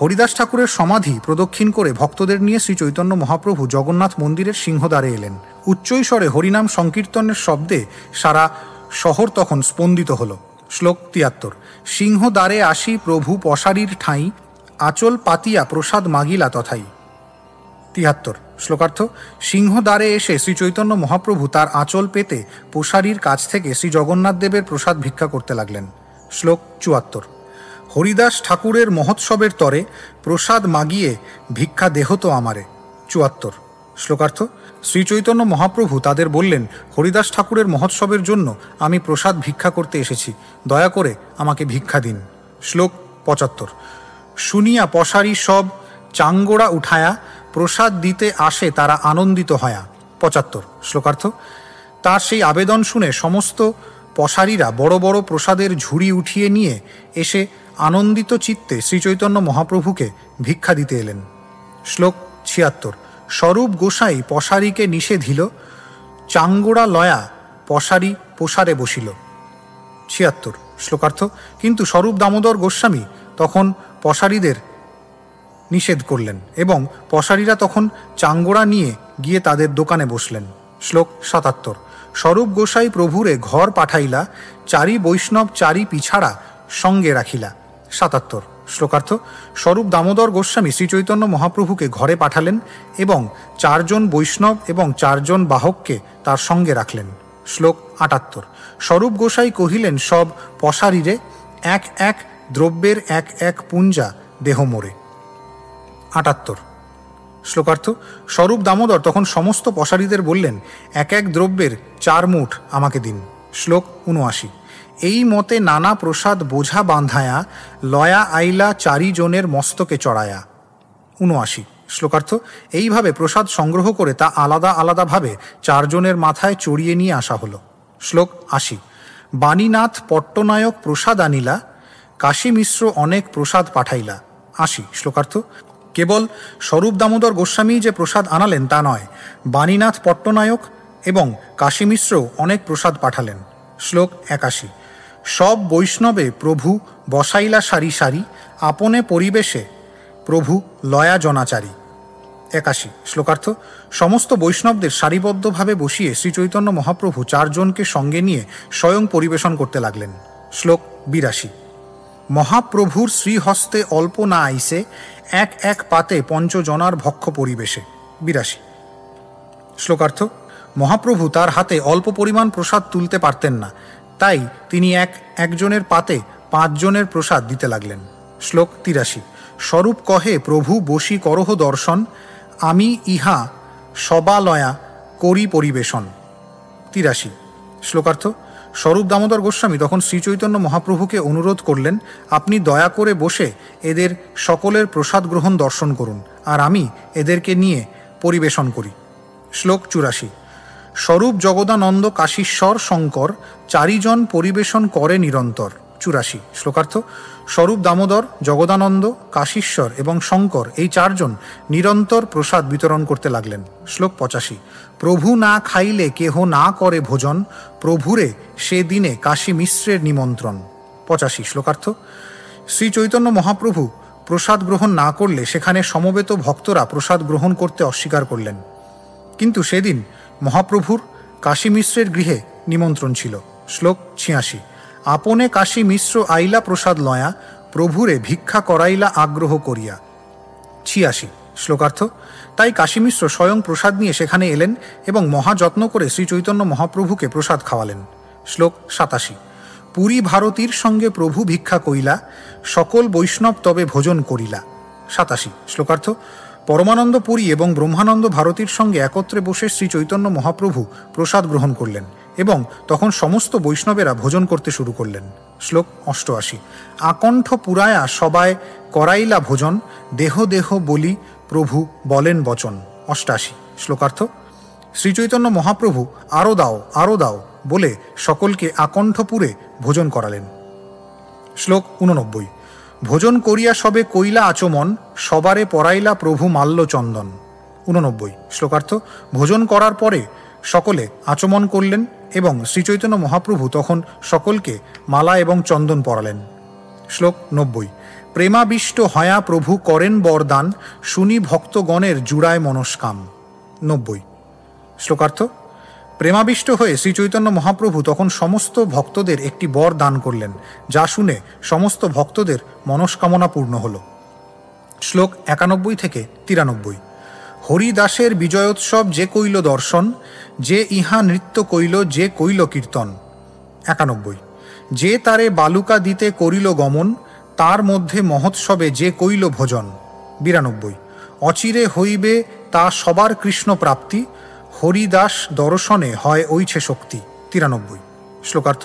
হরিদাস ঠাকুরের সমাধি প্রদক্ষিণ করে ভক্তদের নিয়ে শ্রী চৈতন্য মহাপ্রভু জগন্নাথ মন্দিরের সিংহদ্বারে এলেন। উচ্চৈস্বরে হরিনাম সংকীর্তনের শব্দে সারা শহর তখন স্পন্দিত হল। শ্লোক 73। সিংহদ্বারে আসি প্রভু পশারির ঠাঁই, আঁচল পাতিয়া প্রসাদ মাগিলা তথাই। 73। শ্লোকার্থ। সিংহদ্বারে এসে শ্রী চৈতন্য মহাপ্রভু তার আঁচল পেতে পোশারির কাছ থেকে শ্রী জগন্নাথ দেবের প্রসাদ ভিক্ষা করতে লাগলেন। শ্লোক 74। হরিদাস ঠাকুরের মহোৎসবের তরে প্রসাদ মাগিয়ে ভিক্ষা দেহ তো আমারে। 74। শ্লোকার্থ। শ্রী চৈতন্য মহাপ্রভু তাদের বললেন, হরিদাস ঠাকুরের মহোৎসবের জন্য আমি প্রসাদ ভিক্ষা করতে এসেছি, দয়া করে আমাকে ভিক্ষা দিন। শ্লোক 75। শুনিয়া পশারি সব চাঙ্গোড়া উঠায়া, প্রসাদ দিতে আসে তারা আনন্দিত হয়া। 75। শ্লোকার্থ। তার সেই আবেদন শুনে সমস্ত পশারীরা বড় বড় প্রসাদের ঝুড়ি উঠিয়ে নিয়ে এসে আনন্দিত চিত্তে শ্রীচৈতন্য মহাপ্রভুকে ভিক্ষা দিতে এলেন। শ্লোক 76। স্বরূপ গোসাই পশারীকে নিষেধিল, চাঙ্গোড়া লয়া পশারী পোষারে বসিল। 76। শ্লোকার্থ। কিন্তু স্বরূপ দামোদর গোস্বামী তখন পশারীদের নিষেধ করলেন এবং পশারীরা তখন চাঙ্গোড়া নিয়ে গিয়ে তাদের দোকানে বসলেন। শ্লোক 77। স্বরূপ গোসাই প্রভুরে ঘর পাঠাইলা, চারি বৈষ্ণব চারি পিছাড়া সঙ্গে রাখিলা। 77। শ্লোকার্থ। স্বরূপ দামোদর গোস্বামী শ্রীচৈতন্য মহাপ্রভুকে ঘরে পাঠালেন এবং 4 জন বৈষ্ণব এবং 4 জন বাহককে তার সঙ্গে রাখলেন। শ্লোক 78। স্বরূপ গোসাই কহিলেন সব পশারীরে, এক এক দ্রব্যের এক এক পুঞ্জা দেহ মোরে। 78। শ্লোকার্থ। স্বরূপ দামোদর তখন সমস্ত পশারীদের বললেন, এক এক দ্রব্যের 4 মুঠ আমাকে দিন। শ্লোক 79। এই মতে নানা প্রসাদ বোঝা বাঁধায়া, লয়া আইলা 4 জনের মস্তকে চড়ায়া। 79। শ্লোকার্থ। এইভাবে প্রসাদ সংগ্রহ করে তা আলাদা আলাদাভাবে 4 জনের মাথায় চড়িয়ে নিয়ে আসা হলো। শ্লোক 80। বাণীনাথ পট্টনায়ক প্রসাদ আনিলা, কাশী মিশ্র অনেক প্রসাদ পাঠাইলা। 80। শ্লোকার্থ। কেবল স্বরূপ দামোদর গোস্বামী যে প্রসাদ আনালেন তা নয়, বাণীনাথ পট্টনায়ক এবং কাশী মিশ্রও অনেক প্রসাদ পাঠালেন। শ্লোক 81। সব বৈষ্ণবে প্রভু বসাইলা সারি সারি, আপনে পরিবেশে প্রভু লয়া জনাচারী। 81। শ্লোকার্থ। সমস্ত বৈষ্ণবদের সারিবদ্ধভাবে বসিয়ে শ্রীচৈতন্য মহাপ্রভু 4 জনকে সঙ্গে নিয়ে স্বয়ং পরিবেশন করতে লাগলেন। শ্লোক 82। মহাপ্রভুর শ্রীহস্তে অল্প না আইসে, এক এক পাতে পঞ্চজনার ভক্ষ পরিবেশে। 82। শ্লোকার্থ। মহাপ্রভু তার হাতে অল্প পরিমাণ প্রসাদ তুলতে পারতেন না, তাই তিনি একজনের পাতে 5 জনের প্রসাদ দিতে লাগলেন। শ্লোক 83। স্বরূপ কহে প্রভু বসি করহ দর্শন, আমি ইহা সবালয়া করি পরিবেশন। 83। শ্লোকার্থ। স্বরূপ দামোদর গোস্বামী তখন শ্রীচৈতন্য মহাপ্রভুকে অনুরোধ করলেন, আপনি দয়া করে বসে এদের সকলের প্রসাদ গ্রহণ দর্শন করুন, আর আমি এদেরকে নিয়ে পরিবেশন করি। শ্লোক 84। স্বরূপ জগদানন্দ কাশীশ্বর শঙ্কর, 4 জন পরিবেশন করে নিরন্তর। 84। শ্লোকার্থ: স্বরূপ দামোদর, জগদানন্দ, কাশীশ্বর এবং শঙ্কর এই চারজন নিরন্তর প্রসাদ বিতরণ করতে লাগলেন। শ্লোক 85। প্রভু না খাইলে কেহ না করে ভোজন, প্রভুরে সে দিনে কাশী মিশ্রের নিমন্ত্রণ। 85। শ্লোকার্থ: শ্রী চৈতন্য মহাপ্রভু প্রসাদ গ্রহণ না করলে সেখানে সমবেত ভক্তরা প্রসাদ গ্রহণ করতে অস্বীকার করলেন। কিন্তু সেদিন মহাপ্রভুর কাশী মিশ্রের গৃহে নিমন্ত্রণ ছিল। শ্লোক 86। আপনে কাশী মিশ্র আইলা প্রসাদ লয়া, প্রভুরে ভিক্ষা করাইলা আগ্রহ করিয়া। 86। শ্লোকার্থ: তাই কাশী মিশ্র স্বয়ং প্রসাদ নিয়ে সেখানে এলেন এবং মহাযত্ন করে শ্রী চৈতন্য মহাপ্রভুকে প্রসাদ খাওয়ালেন। শ্লোক 87। পুরী ভারতীর সঙ্গে প্রভু ভিক্ষা কইলা, সকল বৈষ্ণব তবে ভোজন করিলা। 87। শ্লোকার্থ: পরমানন্দ পুরী এবং ব্রহ্মানন্দ ভারতীর সঙ্গে একত্রে বসে শ্রী চৈতন্য মহাপ্রভু প্রসাদ গ্রহণ করলেন এবং তখন সমস্ত বৈষ্ণবেরা ভোজন করতে শুরু করলেন। শ্লোক 88। আকণ্ঠ পুরায়া সবায় করাইলা ভোজন, দেহ দেহ বলি প্রভু বলেন বচন। 88। শ্লোকার্থ: শ্রীচৈতন্য মহাপ্রভু আরও দাও বলে সকলকে আকণ্ঠপুরে ভোজন করালেন। শ্লোক 89। ভোজন করিয়া সবে কইলা আচমন, সবারে পরাইলা প্রভু মাল্য চন্দন। 89। শ্লোকার্থ: ভোজন করার পরে সকলে আচমন করলেন এবং শ্রীচৈতন্য মহাপ্রভু তখন সকলকে মালা এবং চন্দন পরালেন। শ্লোক 90। প্রেমাবিষ্ট হয়া প্রভু করেন বরদান, শুনি ভক্তগণের জুড়ায় মনস্কাম। 90। শ্লোকার্থ: প্রেমাবিষ্ট হয়ে শ্রীচৈতন্য মহাপ্রভু তখন সমস্ত ভক্তদের একটি বর দান করলেন, যা শুনে সমস্ত ভক্তদের মনস্কামনা পূর্ণ হল। শ্লোক 91 থেকে 93। হরিদাসের বিজয়োৎসব যে কইল দর্শন, যে ইহা নৃত্য কইল যে কইল কীর্তন। 91। যে তারে বালুকা দিতে করিল গমন, তার মধ্যে মহোৎসবে যে কইল ভোজন। 92। অচিরে হইবে তা সবার কৃষ্ণ প্রাপ্তি, হরিদাস দর্শনে হয় ঐছে শক্তি। 93। শ্লোকার্থ: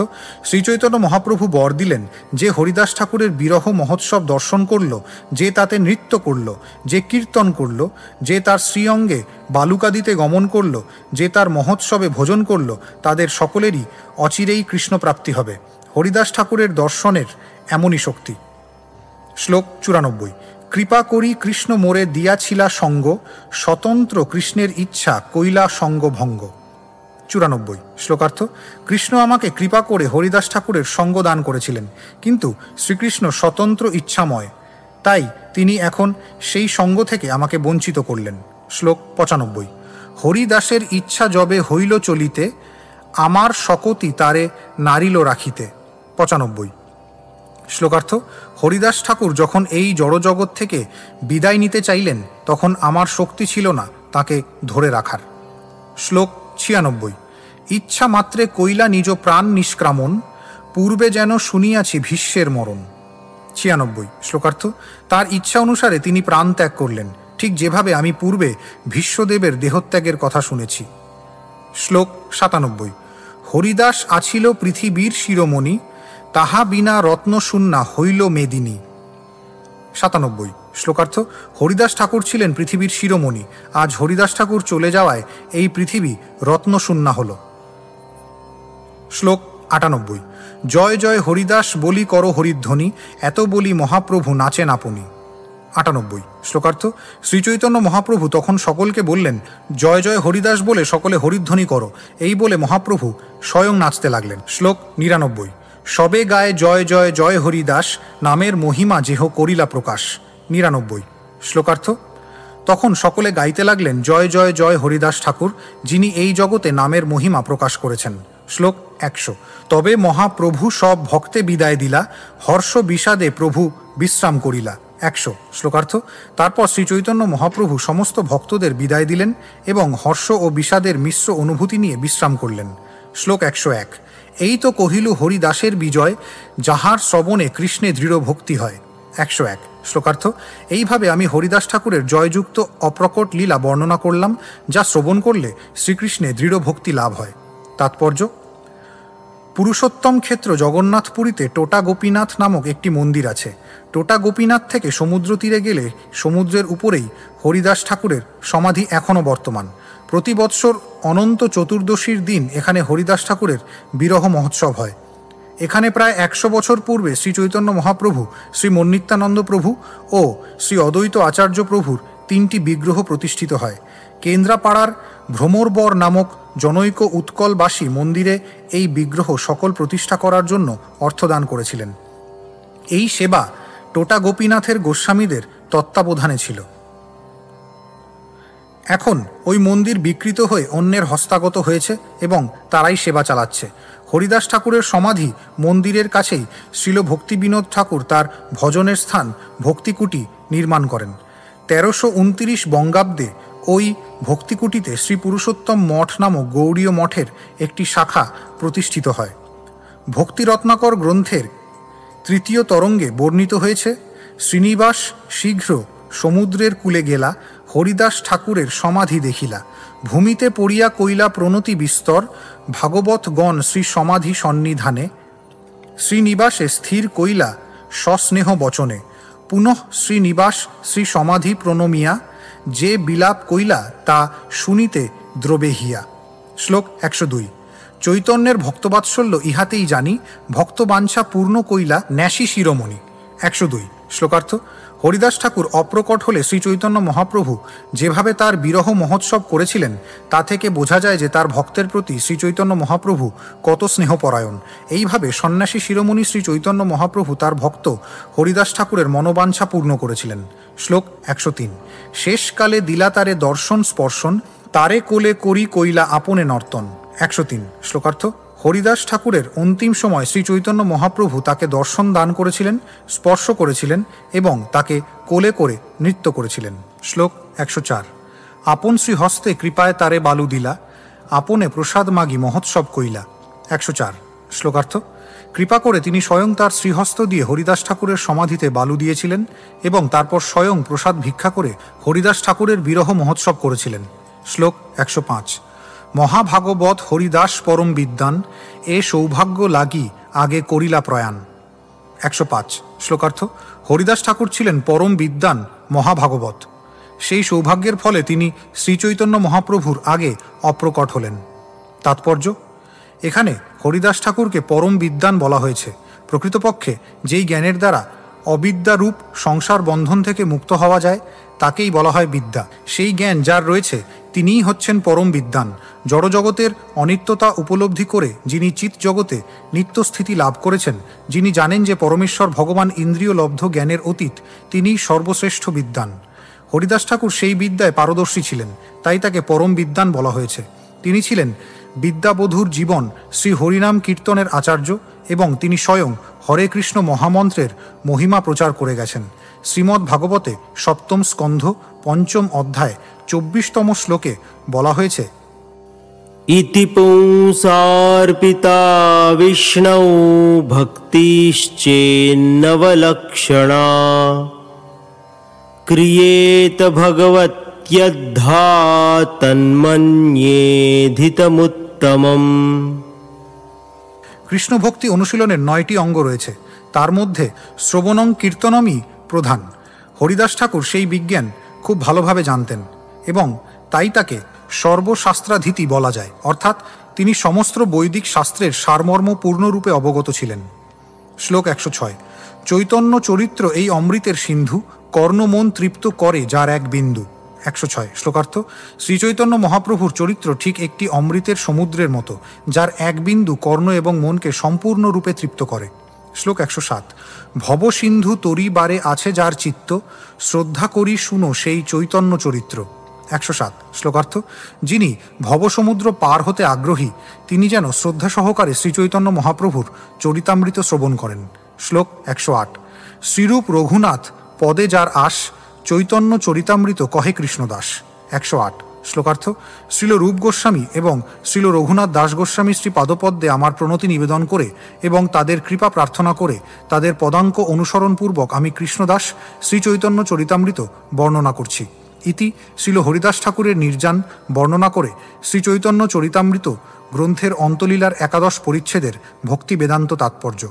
শ্রীচৈতন্য মহাপ্রভু বর দিলেন, যে হরিদাস ঠাকুরের বিরহ মহোৎসব দর্শন করল, যে তাতে নৃত্য করল, যে কীর্তন করল, যে তার শ্রীঅঙ্গে বালুকা দিতে গমন করল, যে তার মহোৎসবে ভোজন করল, তাদের সকলেরই অচিরেই কৃষ্ণপ্রাপ্তি হবে। হরিদাস ঠাকুরের দর্শনের এমনই শক্তি। শ্লোক 94। কৃপা করি কৃষ্ণ মোরে দিয়াছিলা সঙ্গ, স্বতন্ত্র কৃষ্ণের ইচ্ছা কইলা সঙ্গ ভঙ্গ। 94। শ্লোকার্থ: কৃষ্ণ আমাকে কৃপা করে হরিদাস ঠাকুরের সঙ্গ দান করেছিলেন, কিন্তু শ্রীকৃষ্ণ স্বতন্ত্র ইচ্ছাময়, তাই তিনি এখন সেই সঙ্গ থেকে আমাকে বঞ্চিত করলেন। শ্লোক 95। হরিদাসের ইচ্ছা যবে হইল চলিতে, আমার শকতি তারে নারিল রাখিতে। 95। শ্লোকার্থ: হরিদাস ঠাকুর যখন এই জড়জগৎ থেকে বিদায় নিতে চাইলেন, তখন আমার শক্তি ছিল না তাকে ধরে রাখার। শ্লোক 96। ইচ্ছা মাত্রে কইলা নিজ প্রাণ নিষ্ক্রামণ, পূর্বে যেন শুনিয়াছি ভীষ্মের মরণ। 96। শ্লোকার্থ: তার ইচ্ছা অনুসারে তিনি প্রাণ ত্যাগ করলেন, ঠিক যেভাবে আমি পূর্বে ভীষ্মদেবের দেহত্যাগের কথা শুনেছি। শ্লোক 97। হরিদাস আছিল পৃথিবীর শিরোমণি, তাহা বিনা রত্নশূন্যা হইল মেদিনী। 97। শ্লোকার্থ: হরিদাস ঠাকুর ছিলেন পৃথিবীর শিরোমণি, আজ হরিদাস ঠাকুর চলে যাওয়ায় এই পৃথিবী রত্নশূন্যা হল। শ্লোক 98। জয় জয় হরিদাস বলি কর হরিধ্বনি, এত বলি মহাপ্রভু নাচেন আপনি। 98। শ্লোকার্থ: শ্রীচৈতন্য মহাপ্রভু তখন সকলকে বললেন, জয় জয় হরিদাস বলে সকলে হরিধ্বনি করো। এই বলে মহাপ্রভু স্বয়ং নাচতে লাগলেন। শ্লোক 99। সবে গায়ে জয় জয় জয় হরিদাস, নামের মহিমা যেহ করিলা প্রকাশ। 99। শ্লোকার্থ: তখন সকলে গাইতে লাগলেন, জয় জয় জয় হরিদাস ঠাকুর, যিনি এই জগতে নামের মহিমা প্রকাশ করেছেন। শ্লোক 100। তবে মহাপ্রভু সব ভক্তে বিদায় দিলা, হর্ষ বিষাদে প্রভু বিশ্রাম করিলা। 100। শ্লোকার্থ: তারপর শ্রীচৈতন্য মহাপ্রভু সমস্ত ভক্তদের বিদায় দিলেন এবং হর্ষ ও বিষাদের মিশ্র অনুভূতি নিয়ে বিশ্রাম করলেন। শ্লোক 101। এই তো কহিলু হরিদাসের বিজয়, যাহার শ্রবণে কৃষ্ণে দৃঢ় ভক্তি হয়। 101। শ্লোকার্থ: এইভাবে আমি হরিদাস ঠাকুরের জয়যুক্ত অপ্রকট লীলা বর্ণনা করলাম, যা শ্রবণ করলে শ্রীকৃষ্ণে দৃঢ় ভক্তি লাভ হয়। তাৎপর্য: পুরুষোত্তম ক্ষেত্র জগন্নাথপুরীতে টোটা গোপীনাথ নামক একটি মন্দির আছে। টোটা গোপীনাথ থেকে সমুদ্র তীরে গেলে সমুদ্রের উপরেই হরিদাস ঠাকুরের সমাধি এখনও বর্তমান। প্রতি বৎসর অনন্ত চতুর্দশীর দিন এখানে হরিদাস ঠাকুরের বিরহ মহোৎসব হয় এখানে প্রায় 100 বছর পূর্বে শ্রী চৈতন্য মহাপ্রভু, শ্রী মন্নিত্যানন্দ প্রভু ও শ্রী অদ্বৈত আচার্য প্রভুর 3টি বিগ্রহ প্রতিষ্ঠিত হয়। কেন্দ্রাপাড়ার ভ্রমরবর নামক জনৈক উৎকলবাসী মন্দিরে এই বিগ্রহ সকল প্রতিষ্ঠা করার জন্য অর্থদান করেছিলেন। এই সেবা টোটা গোপীনাথের গোস্বামীদের তত্ত্বাবধানে ছিল। এখন ওই মন্দির বিকৃত হয়ে অন্যের হস্তাগত হয়েছে এবং তারাই সেবা চালাচ্ছে। হরিদাস ঠাকুরের সমাধি মন্দিরের কাছেই শ্রীল ভক্তিবিনোদ ঠাকুর তার ভজনের স্থান ভক্তিকুটি নির্মাণ করেন। 1329 বঙ্গাব্দে ওই ভক্তিকুটিতে শ্রী পুরুষোত্তম মঠ নামক গৌড়ীয় মঠের একটি শাখা প্রতিষ্ঠিত হয়। ভক্তিরত্নাকর গ্রন্থের 3য় তরঙ্গে বর্ণিত হয়েছে, শ্রীনিবাস শীঘ্র সমুদ্রের কূলে গেলা, হরিদাস ঠাকুরের সমাধি দেখিলা, ভূমিতে পড়িয়া কইলা প্রণতি বিস্তর, ভাগবতগণ শ্রী সমাধি সন্নিধানে, শ্রীনিবাসে স্থির কইলা সস্নেহ বচনে, পুনঃ শ্রীনিবাস শ্রী সমাধি প্রণমিয়া, যে বিলাপ কইলা তা শুনিতে দ্রবে হিয়া। শ্লোক 102। চৈতন্যের ভক্তবাৎসল্য ইহাতেই জানি, ভক্তবাঞ্ছা পূর্ণ কইলা ন্যাসী শিরোমণি। 102। শ্লোকার্থ। হরিদাস ঠাকুর অপ্রকট হলে শ্রী চৈতন্য মহাপ্রভু যেভাবে তার বিরহ মহোৎসব করেছিলেন তা থেকে বোঝা যায় যে তার ভক্তের প্রতি শ্রী চৈতন্য মহাপ্রভু কত স্নেহপরায়ণ। এইভাবে সন্ন্যাসী শিরোমণি শ্রী চৈতন্য মহাপ্রভু তার ভক্ত হরিদাস ঠাকুরের মনোবাঞ্ছা পূর্ণ করেছিলেন। শ্লোক 103। শেষকালে দিলা তারে দর্শন স্পর্শন, তারে কোলে করি কইলা আপনে নর্তন। 103। শ্লোকার্থ। হরিদাস ঠাকুরের অন্তিম সময় শ্রী চৈতন্য মহাপ্রভু তাকে দর্শন দান করেছিলেন, স্পর্শ করেছিলেন এবং তাকে কোলে করে নৃত্য করেছিলেন। শ্লোক 104। আপন শ্রীহস্তে কৃপায় তারে বালু দিলা, আপনে প্রসাদ মাগি মহোৎসব কইলা। 104। শ্লোকার্থ। কৃপা করে তিনি স্বয়ং তার শ্রীহস্ত দিয়ে হরিদাস ঠাকুরের সমাধিতে বালু দিয়েছিলেন এবং তারপর স্বয়ং প্রসাদ ভিক্ষা করে হরিদাস ঠাকুরের বিরহ মহোৎসব করেছিলেন। শ্লোক 105। মহাভাগবত হরিদাস পরম বিদ্যান, এ সৌভাগ্য লাগি আগে করিলা প্রয়াণ। 105। শ্লোকার্থ। হরিদাস ঠাকুর ছিলেন পরম বিদ্যান মহাভাগবত। সেই সৌভাগ্যের ফলে তিনি শ্রীচৈতন্য মহাপ্রভুর আগে অপ্রকট হলেন। তাৎপর্য: এখানে হরিদাস ঠাকুরকে পরম বিদ্যান বলা হয়েছে। প্রকৃতপক্ষে যেই জ্ঞানের দ্বারা অবিদ্যারূপ সংসার বন্ধন থেকে মুক্ত হওয়া যায় তাকেই বলা হয় বিদ্যা। সেই জ্ঞান যার রয়েছে তিনিই হচ্ছেন পরম বিদ্যান। জড়জগতের অনিত্যতা উপলব্ধি করে যিনি চিৎ জগতে নিত্যস্থিতি লাভ করেছেন, যিনি জানেন যে পরমেশ্বর ভগবান ইন্দ্রিয় লব্ধ জ্ঞানের অতীত, তিনিই সর্বশ্রেষ্ঠ বিদ্যান। হরিদাস ঠাকুর সেই বিদ্যায় পারদর্শী ছিলেন, তাই তাকে পরম বিদ্যান বলা হয়েছে। তিনি ছিলেন বিদ্যাবধূর জীবন শ্রী হরিনাম কীর্তনের আচার্য এবং তিনি স্বয়ং হরে কৃষ্ণ মহামন্ত্রের মহিমা প্রচার করে গেছেন। শ্রীমদ্ ভাগবতে 7ম স্কন্ধ 5ম অধ্যায় 24তম শ্লোকে বলা হয়েছে, ইতি পুংসার্পিতা বিষ্ণু ভক্তিশ্চেন্নবলক্ষণা, ক্রিয়েত ভগবত্যদ্ধা তন্মন্যেধিতমুত্তমম। কৃষ্ণ ভক্তি অনুশীলনের 9টি অঙ্গ রয়েছে, তার মধ্যে শ্রবণং কীর্তনমই প্রধান। হরিদাস ঠাকুর সেই বিজ্ঞান খুব ভালোভাবে জানতেন এবং তাই তাকে সর্বশাস্ত্রাধীতি বলা যায়, অর্থাৎ তিনি সমস্ত বৈদিক শাস্ত্রের সারমর্ম পূর্ণরূপে অবগত ছিলেন। শ্লোক 106। চৈতন্য চরিত্র এই অমৃতের সিন্ধু, কর্ণমন তৃপ্ত করে যার এক বিন্দু। 106। শ্লোকার্থ। শ্রীচৈতন্য মহাপ্রভুর চরিত্র ঠিক একটি অমৃতের সমুদ্রের মতো, যার এক বিন্দু কর্ণ এবং মনকে সম্পূর্ণরূপে তৃপ্ত করে। শ্লোক 107। ভবসিন্ধু তরি বারে আছে যার চিত্ত, শ্রদ্ধা করি শুনো সেই চৈতন্য চরিত্র। 107। শ্লোকার্থ। যিনি ভবসমুদ্র পার হতে আগ্রহী তিনি যেন শ্রদ্ধা সহকারে শ্রীচৈতন্য মহাপ্রভুর চরিতামৃত শ্রবণ করেন। শ্লোক 108। শ্রীরূপ রঘুনাথ পদে যার আস, চৈতন্য চরিতামৃত কহে কৃষ্ণদাস। 108। শ্লোকার্থ। শ্রীল রূপ গোস্বামী এবং শ্রীল রঘুনাথ দাস গোস্বামী শ্রী পাদপদ্মে আমার প্রণতি নিবেদন করে এবং তাদের কৃপা প্রার্থনা করে তাদের পদাঙ্ক অনুসরণপূর্বক আমি কৃষ্ণদাস শ্রীচৈতন্য চরিতামৃত বর্ণনা করছি। ইতি শ্রীল হরিদাস ঠাকুরের নির্যান বর্ণনা করে শ্রীচৈতন্য চরিতামৃত গ্রন্থের অন্তলীলার 11 পরিচ্ছেদের ভক্তি বেদান্ত তাৎপর্য।